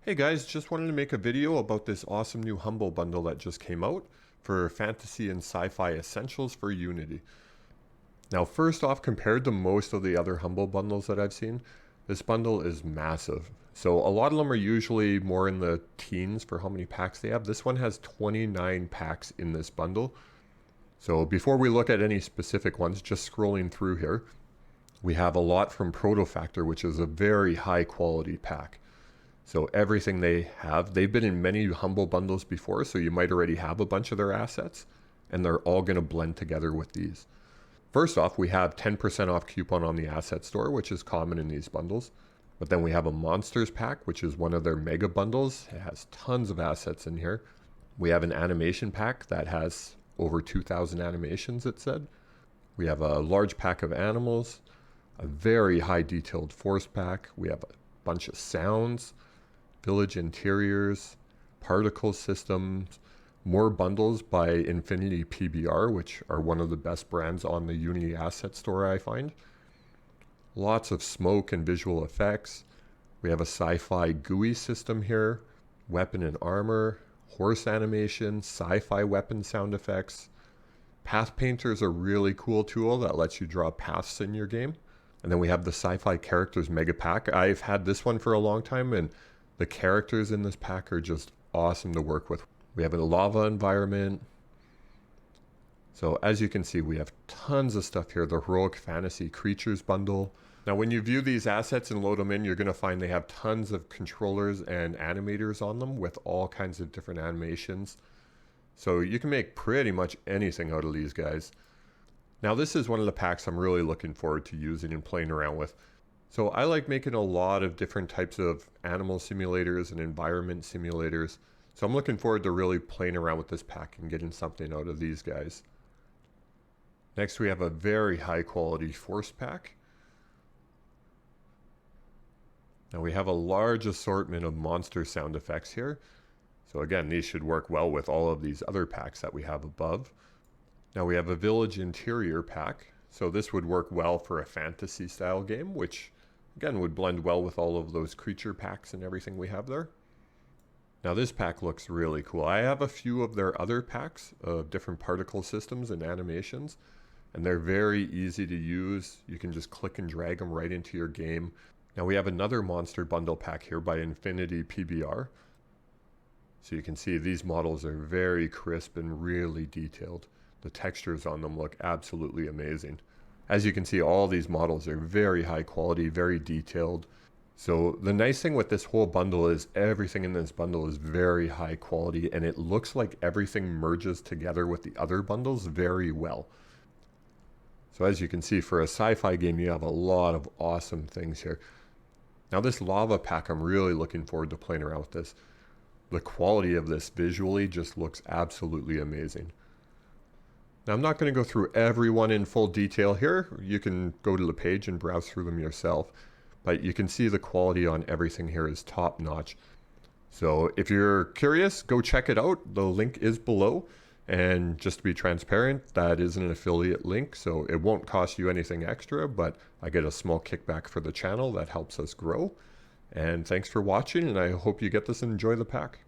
Hey guys, just wanted to make a video about this awesome new Humble bundle that just came out for fantasy and sci-fi essentials for Unity. Now first off, compared to most of the other Humble bundles that I've seen, this bundle is massive. So a lot of them are usually more in the teens for how many packs they have. This one has 29 packs in this bundle. So before we look at any specific ones, just scrolling through here, we have a lot from Protofactor, which is a very high quality pack. So everything they have, they've been in many Humble bundles before, so you might already have a bunch of their assets, and they're all going to blend together with these. First off, we have 10% off coupon on the asset store, which is common in these bundles. But then we have a Monsters pack, which is one of their mega bundles. It has tons of assets in here. We have an animation pack that has over 2,000 animations, it said. We have a large pack of animals, a very high detailed force pack. We have a bunch of sounds, village interiors, particle systems, more bundles by Infinity PBR, which are one of the best brands on the Unity asset store, I find. Lots of smoke and visual effects. We have a sci-fi GUI system here, weapon and armor, horse animation, sci-fi weapon sound effects. Path Painter is a really cool tool that lets you draw paths in your game. And then we have the Sci-Fi Characters Mega Pack. I've had this one for a long time, and the characters in this pack are just awesome to work with. We have a lava environment. So as you can see, we have tons of stuff here. The Heroic Fantasy Creatures bundle. Now when you view these assets and load them in, you're going to find they have tons of controllers and animators on them with all kinds of different animations. So you can make pretty much anything out of these guys. Now this is one of the packs I'm really looking forward to using and playing around with. So I like making a lot of different types of animal simulators and environment simulators. So I'm looking forward to really playing around with this pack and getting something out of these guys. Next we have a very high quality force pack. Now we have a large assortment of monster sound effects here. So again, these should work well with all of these other packs that we have above. Now we have a village interior pack. So this would work well for a fantasy style game, which again would blend well with all of those creature packs and everything we have there. Now this pack looks really cool. I have a few of their other packs of different particle systems and animations, and they're very easy to use. You can just click and drag them right into your game. Now we have another monster bundle pack here by Infinity PBR. So you can see these models are very crisp and really detailed. The textures on them look absolutely amazing. As you can see, all these models are very high quality, very detailed. So the nice thing with this whole bundle is everything in this bundle is very high quality, and it looks like everything merges together with the other bundles very well. So as you can see, for a sci-fi game, you have a lot of awesome things here. Now this lava pack, I'm really looking forward to playing around with this. The quality of this visually just looks absolutely amazing. Now I'm not going to go through every one in full detail here. You can go to the page and browse through them yourself. But you can see the quality on everything here is top notch. So if you're curious, go check it out. The link is below. And just to be transparent, that is an affiliate link, so it won't cost you anything extra, but I get a small kickback for the channel that helps us grow. And thanks for watching, and I hope you get this and enjoy the pack.